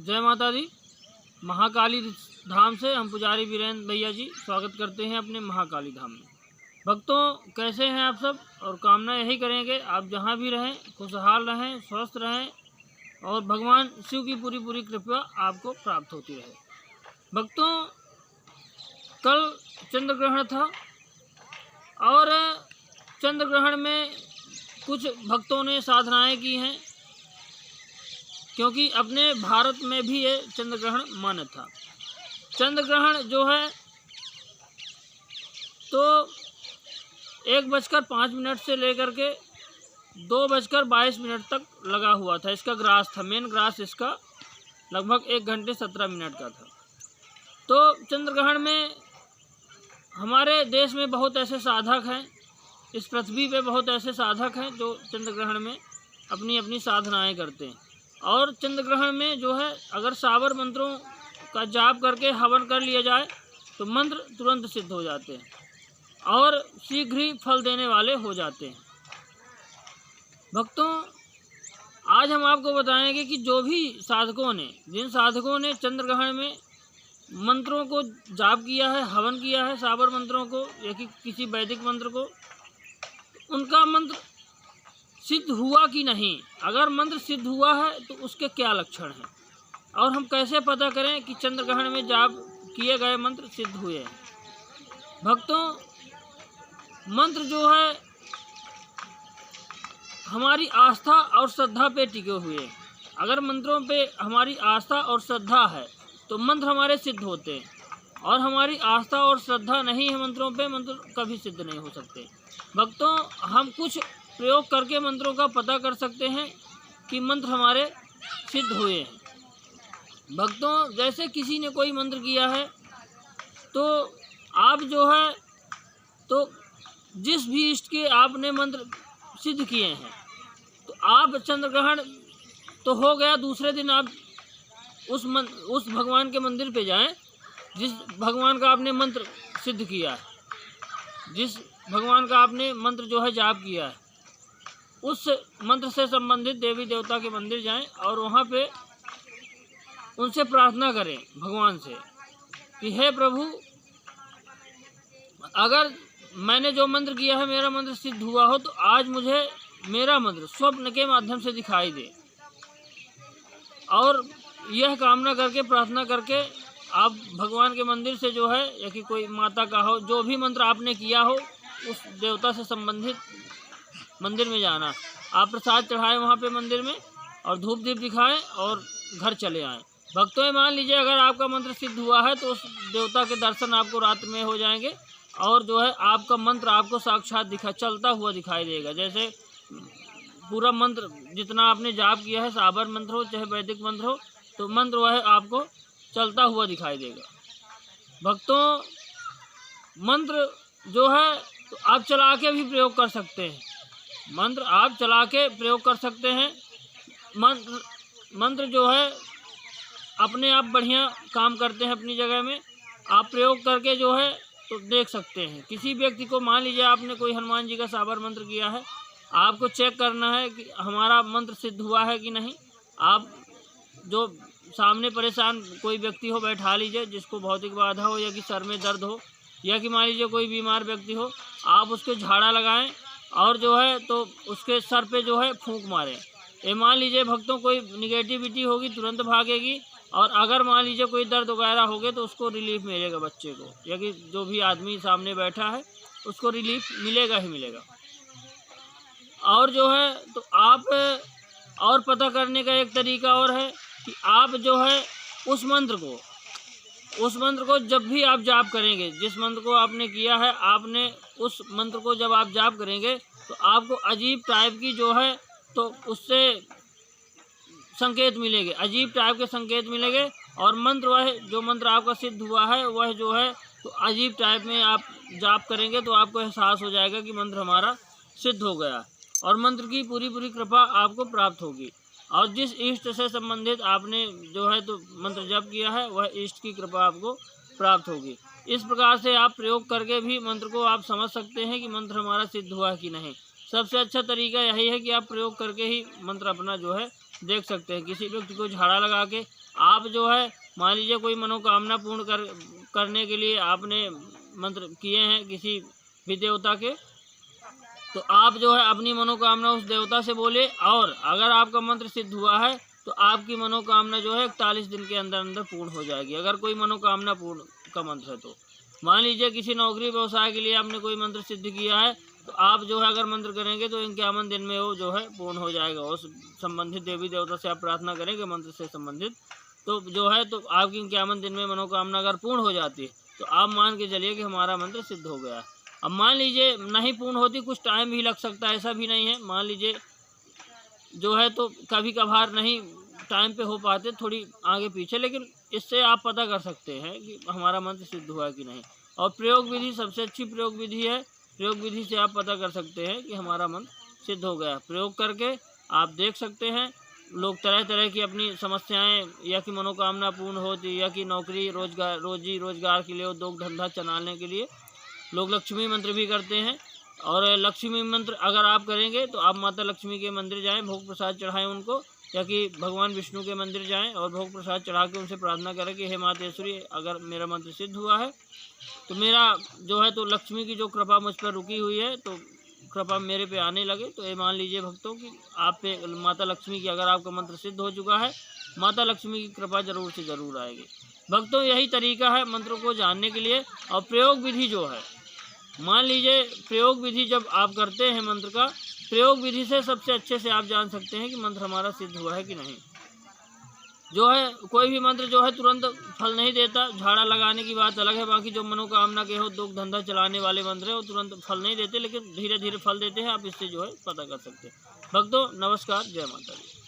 जय माता दी। महाकाली धाम से हम पुजारी वीरेंद्र भैया जी स्वागत करते हैं अपने महाकाली धाम में। भक्तों, कैसे हैं आप सब? और कामना यही करेंगे आप जहां भी रहें खुशहाल रहें, स्वस्थ रहें और भगवान शिव की पूरी पूरी कृपा आपको प्राप्त होती रहे। भक्तों, कल चंद्र ग्रहण था और चंद्र ग्रहण में कुछ भक्तों ने साधनाएं की हैं, क्योंकि अपने भारत में भी ये चंद्र ग्रहण मान्य था। चंद्र ग्रहण जो है तो 1:05 से लेकर के 2:22 तक लगा हुआ था। इसका ग्रास था, मेन ग्रास इसका लगभग 1 घंटे 17 मिनट का था। तो चंद्र ग्रहण में हमारे देश में बहुत ऐसे साधक हैं, इस पृथ्वी पे बहुत ऐसे साधक हैं जो चंद्र ग्रहण में अपनी अपनी साधनाएं करते हैं। और चंद्र ग्रहण में जो है अगर साबर मंत्रों का जाप करके हवन कर लिया जाए तो मंत्र तुरंत सिद्ध हो जाते हैं और शीघ्र ही फल देने वाले हो जाते हैं। भक्तों, आज हम आपको बताएंगे कि जो भी साधकों ने, जिन साधकों ने चंद्र ग्रहण में मंत्रों को जाप किया है, हवन किया है, साबर मंत्रों को या कि किसी वैदिक मंत्र को, उनका मंत्र सिद्ध हुआ कि नहीं। अगर मंत्र सिद्ध हुआ है तो उसके क्या लक्षण हैं और हम कैसे पता करें कि चंद्र ग्रहण में जाप किए गए मंत्र सिद्ध हुए हैं। भक्तों, मंत्र जो है हमारी आस्था और श्रद्धा पे टिके हुए हैं। अगर मंत्रों पे हमारी आस्था और श्रद्धा है तो मंत्र हमारे सिद्ध होते हैं, और हमारी आस्था और श्रद्धा नहीं है मंत्रों पे, मंत्र कभी सिद्ध नहीं हो सकते। भक्तों, हम कुछ प्रयोग करके मंत्रों का पता कर सकते हैं कि मंत्र हमारे सिद्ध हुए हैं। भक्तों, जैसे किसी ने कोई मंत्र किया है तो आप जो है तो जिस भी इष्ट के आपने मंत्र सिद्ध किए हैं तो आप चंद्र ग्रहण तो हो गया, दूसरे दिन आप उस भगवान के मंदिर पे जाएं जिस भगवान का आपने मंत्र सिद्ध किया है, जिस भगवान का आपने मंत्र जो है जाप किया है, उस मंत्र से संबंधित देवी देवता के मंदिर जाएं और वहाँ पे उनसे प्रार्थना करें भगवान से कि हे प्रभु, अगर मैंने जो मंत्र किया है मेरा मंत्र सिद्ध हुआ हो तो आज मुझे मेरा मंत्र स्वप्न के माध्यम से दिखाई दे। और यह कामना करके, प्रार्थना करके आप भगवान के मंदिर से जो है या कि कोई माता का हो, जो भी मंत्र आपने किया हो उस देवता से संबंधित मंदिर में जाना। आप प्रसाद चढ़ाएं वहाँ पे मंदिर में और धूप दीप दिखाएं और घर चले आएं। भक्तों, ये मान लीजिए अगर आपका मंत्र सिद्ध हुआ है तो उस देवता के दर्शन आपको रात में हो जाएंगे और जो है आपका मंत्र आपको साक्षात चलता हुआ दिखाई देगा। जैसे पूरा मंत्र जितना आपने जाप किया है, साबर मंत्र हो चाहे वैदिक मंत्र हो, तो मंत्र वह आपको चलता हुआ दिखाई देगा। भक्तों, मंत्र जो है तो आप चला के भी प्रयोग कर सकते हैं। मंत्र आप चला के प्रयोग कर सकते हैं। मंत्र जो है अपने आप बढ़िया काम करते हैं अपनी जगह में। आप प्रयोग करके जो है तो देख सकते हैं। किसी व्यक्ति को, मान लीजिए आपने कोई हनुमान जी का साबर मंत्र किया है, आपको चेक करना है कि हमारा मंत्र सिद्ध हुआ है कि नहीं। आप जो सामने परेशान कोई व्यक्ति हो बैठा लीजिए, जिसको भौतिक बाधा हो या कि सर में दर्द हो या कि मान लीजिए कोई बीमार व्यक्ति हो, आप उसको झाड़ा लगाएं और जो है तो उसके सर पे जो है फूंक मारें। ये मान लीजिए भक्तों कोई निगेटिविटी होगी तुरंत भागेगी, और अगर मान लीजिए कोई दर्द वगैरह हो गए तो उसको रिलीफ मिलेगा, बच्चे को या कि जो भी आदमी सामने बैठा है उसको रिलीफ मिलेगा ही मिलेगा। और जो है तो आप और पता करने का एक तरीका और है कि आप जो है उस मंत्र को जब भी आप जाप करेंगे, जिस मंत्र को आपने किया है, आपने उस मंत्र को जब आप जाप करेंगे तो आपको अजीब टाइप की जो है तो उससे संकेत मिलेंगे, अजीब टाइप के संकेत मिलेंगे। और मंत्र वह जो मंत्र आपका सिद्ध हुआ है वह जो है तो अजीब टाइप में आप जाप करेंगे तो आपको एहसास हो जाएगा कि मंत्र हमारा सिद्ध हो गया और मंत्र की पूरी पूरी कृपा आपको प्राप्त होगी। और जिस इष्ट से संबंधित आपने जो है तो मंत्र जप किया है वह इष्ट की कृपा आपको प्राप्त होगी। इस प्रकार से आप प्रयोग करके भी मंत्र को आप समझ सकते हैं कि मंत्र हमारा सिद्ध हुआ कि नहीं। सबसे अच्छा तरीका यही है कि आप प्रयोग करके ही मंत्र अपना जो है देख सकते हैं। किसी व्यक्ति को झाड़ा लगा के आप जो है मान लीजिए कोई मनोकामना पूर्ण करने के लिए आपने मंत्र किए हैं किसी भी देवता के, तो आप जो है अपनी मनोकामना उस देवता से बोले, और अगर आपका मंत्र सिद्ध हुआ है तो आपकी मनोकामना जो है 41 दिन के अंदर अंदर पूर्ण हो जाएगी। अगर कोई मनोकामना पूर्ण का मंत्र है तो मान लीजिए किसी नौकरी व्यवसाय के लिए आपने कोई मंत्र सिद्ध किया है, तो आप जो है अगर मंत्र करेंगे तो 51 दिन में वो जो है पूर्ण हो जाएगा। उस संबंधित देवी देवता से आप प्रार्थना करेंगे मंत्र से संबंधित, तो जो है तो आपकी 51 दिन में मनोकामना अगर पूर्ण हो जाती है तो आप मान के चलिए कि हमारा मंत्र सिद्ध हो गया। अब मान लीजिए नहीं पूर्ण होती, कुछ टाइम भी लग सकता है, ऐसा भी नहीं है। मान लीजिए जो है तो कभी कभार नहीं टाइम पे हो पाते, थोड़ी आगे पीछे, लेकिन इससे आप पता कर सकते हैं कि हमारा मंत्र सिद्ध हुआ है कि नहीं। और प्रयोग विधि सबसे अच्छी प्रयोग विधि है। प्रयोग विधि से आप पता कर सकते हैं कि हमारा मंत्र सिद्ध हो गया। प्रयोग करके आप देख सकते हैं। लोग तरह तरह की अपनी समस्याएं या कि मनोकामना पूर्ण होती, या कि नौकरी रोजी रोजगार के लिए, उद्योग धंधा चलाने के लिए लोग लक्ष्मी मंत्र भी करते हैं। और लक्ष्मी मंत्र अगर आप करेंगे तो आप माता लक्ष्मी के मंदिर जाएं, भोग प्रसाद चढ़ाएं उनको, या कि भगवान विष्णु के मंदिर जाएं और भोग प्रसाद चढ़ा के उनसे प्रार्थना करें कि हे मातेश्वरी, अगर मेरा मंत्र सिद्ध हुआ है तो मेरा जो है तो लक्ष्मी की जो कृपा मुझ पर रुकी हुई है तो कृपा मेरे पे आने लगे। तो ये मान लीजिए भक्तों कि आप पे माता लक्ष्मी की, अगर आपका मंत्र सिद्ध हो चुका है, माता लक्ष्मी की कृपा जरूर से ज़रूर आएगी। भक्तों यही तरीका है मंत्रों को जानने के लिए। और प्रयोग विधि जो है, मान लीजिए प्रयोग विधि जब आप करते हैं मंत्र का, प्रयोग विधि से सबसे अच्छे से आप जान सकते हैं कि मंत्र हमारा सिद्ध हुआ है कि नहीं। जो है कोई भी मंत्र जो है तुरंत फल नहीं देता। झाड़ा लगाने की बात अलग है, बाकी जो मनोकामना के हो, उद्योग धंधा चलाने वाले मंत्र है वो तुरंत फल नहीं देते, लेकिन धीरे धीरे फल देते हैं। आप इससे जो है पता कर सकते हैं। भक्तों नमस्कार, जय माता दी।